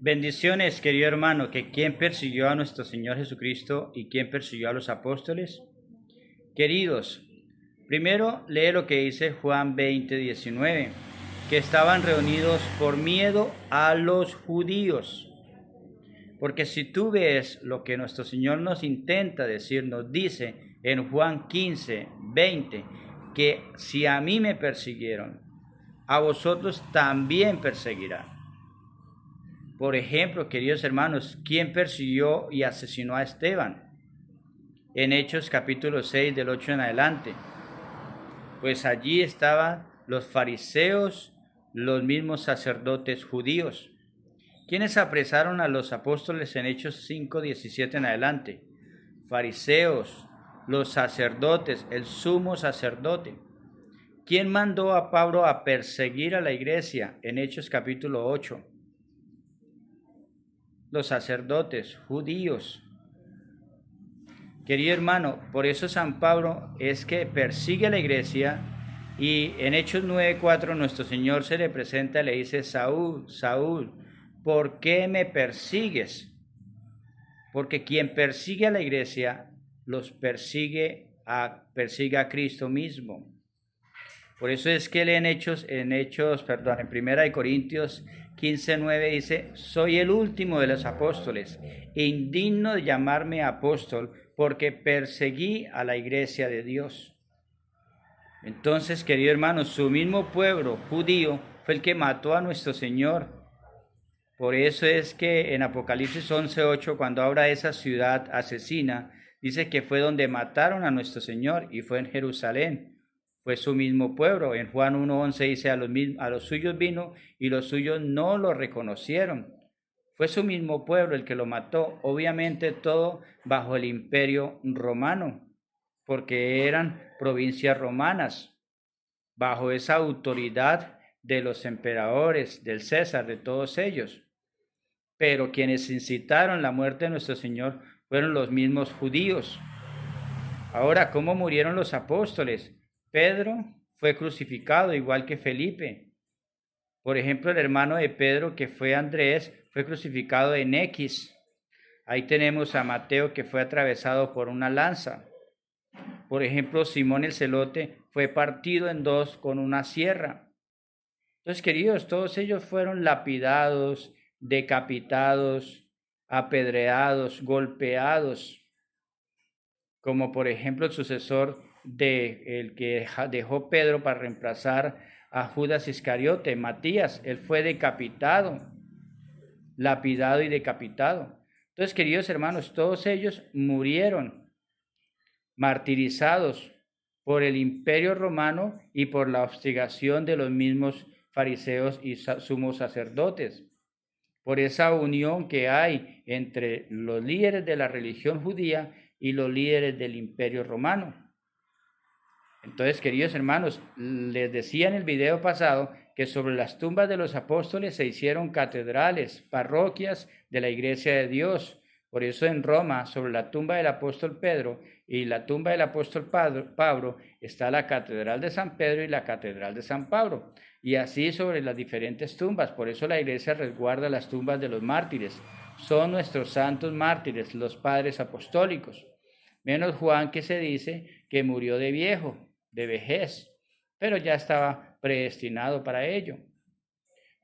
Bendiciones, querido hermano, que quién persiguió a nuestro Señor Jesucristo y quién persiguió a los apóstoles. Queridos, primero lee lo que dice Juan 20:19, que estaban reunidos por miedo a los judíos. Porque si tú ves lo que nuestro Señor nos intenta decir, nos dice en Juan 15:20, que si a mí me persiguieron, a vosotros también perseguirán. Por ejemplo, queridos hermanos, ¿quién persiguió y asesinó a Esteban? En Hechos capítulo 6 del 8 en adelante. Pues allí estaban los fariseos, los mismos sacerdotes judíos. ¿Quiénes apresaron a los apóstoles en Hechos 5:17 en adelante? Fariseos, los sacerdotes, el sumo sacerdote. ¿Quién mandó a Pablo a perseguir a la iglesia en Hechos capítulo 8? Los sacerdotes judíos. Querido hermano, por eso San Pablo es que persigue a la iglesia y en Hechos 9:4 nuestro Señor se le presenta y le dice: Saúl, Saúl, ¿por qué me persigues? Porque quien persigue a la iglesia los persigue a Cristo mismo. Por eso es que él en Primera de Corintios 15:9 dice: soy el último de los apóstoles, indigno de llamarme apóstol, porque perseguí a la iglesia de Dios. Entonces, querido hermano, su mismo pueblo judío fue el que mató a nuestro Señor. Por eso es que en Apocalipsis 11:8, cuando habla de esa ciudad asesina, dice que fue donde mataron a nuestro Señor y fue en Jerusalén. Fue su mismo pueblo. En Juan 1:11 dice: a los suyos vino y los suyos no lo reconocieron. Fue su mismo pueblo el que lo mató, obviamente todo bajo el imperio romano, porque eran provincias romanas, bajo esa autoridad de los emperadores, del César, de todos ellos. Pero quienes incitaron la muerte de nuestro Señor fueron los mismos judíos. Ahora, ¿cómo murieron los apóstoles? Pedro fue crucificado igual que Felipe. Por ejemplo, el hermano de Pedro, que fue Andrés, fue crucificado en X. Ahí tenemos a Mateo, que fue atravesado por una lanza. Por ejemplo, Simón el Celote fue partido en dos con una sierra. Entonces, queridos, todos ellos fueron lapidados, decapitados, apedreados, golpeados, como por ejemplo el sucesor de el que dejó Pedro para reemplazar a Judas Iscariote, Matías. Él fue decapitado, lapidado y decapitado. Entonces, queridos hermanos, todos ellos murieron martirizados por el imperio romano y por la hostigación de los mismos fariseos y sumos sacerdotes, por esa unión que hay entre los líderes de la religión judía y los líderes del imperio romano. Entonces, queridos hermanos, les decía en el video pasado que sobre las tumbas de los apóstoles se hicieron catedrales, parroquias de la iglesia de Dios. Por eso en Roma, sobre la tumba del apóstol Pedro y la tumba del apóstol Pablo, está la catedral de San Pedro y la catedral de San Pablo. Y así sobre las diferentes tumbas. Por eso la iglesia resguarda las tumbas de los mártires. Son nuestros santos mártires, los padres apostólicos. Menos Juan, que se dice que murió de viejo, de vejez, pero ya estaba predestinado para ello.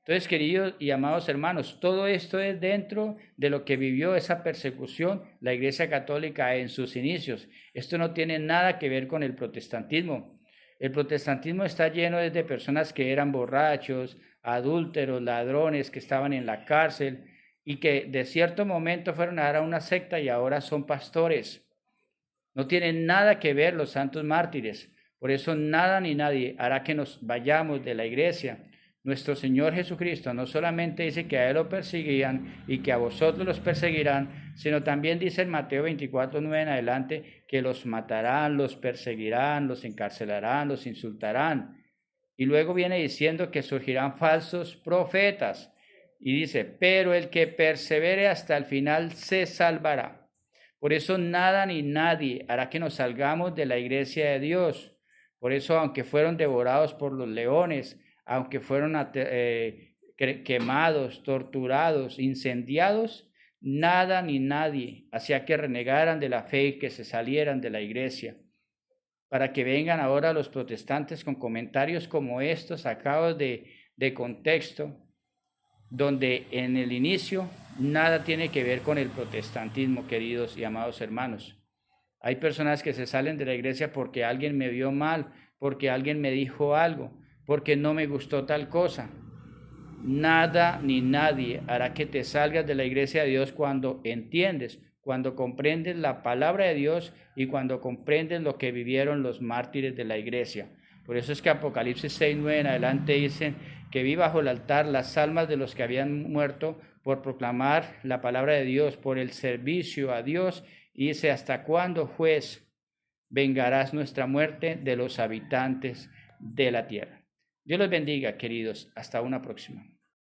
Entonces, queridos y amados hermanos, todo esto es dentro de lo que vivió esa persecución la Iglesia Católica en sus inicios. Esto no tiene nada que ver con el protestantismo. El protestantismo está lleno de personas que eran borrachos, adúlteros, ladrones, que estaban en la cárcel y que de cierto momento fueron a dar a una secta y ahora son pastores. No tienen nada que ver los santos mártires. Por eso nada ni nadie hará que nos vayamos de la iglesia. Nuestro Señor Jesucristo no solamente dice que a Él lo perseguían y que a vosotros los perseguirán, sino también dice en Mateo 24:9 en adelante que los matarán, los perseguirán, los encarcelarán, los insultarán. Y luego viene diciendo que surgirán falsos profetas. Y dice: pero el que persevere hasta el final se salvará. Por eso nada ni nadie hará que nos salgamos de la iglesia de Dios. Por eso, aunque fueron devorados por los leones, aunque fueron quemados, torturados, incendiados, nada ni nadie hacía que renegaran de la fe y que se salieran de la iglesia. Para que vengan ahora los protestantes con comentarios como estos sacados de contexto, donde en el inicio nada tiene que ver con el protestantismo, queridos y amados hermanos. Hay personas que se salen de la iglesia porque alguien me vio mal, porque alguien me dijo algo, porque no me gustó tal cosa. Nada ni nadie hará que te salgas de la iglesia de Dios cuando entiendes, cuando comprendes la palabra de Dios y cuando comprendes lo que vivieron los mártires de la iglesia. Por eso es que Apocalipsis 6:9 en adelante dicen que vi bajo el altar las almas de los que habían muerto por proclamar la palabra de Dios, por el servicio a Dios, y dice, ¿hasta cuándo, juez, vengarás nuestra muerte de los habitantes de la tierra? Dios los bendiga, queridos. Hasta una próxima.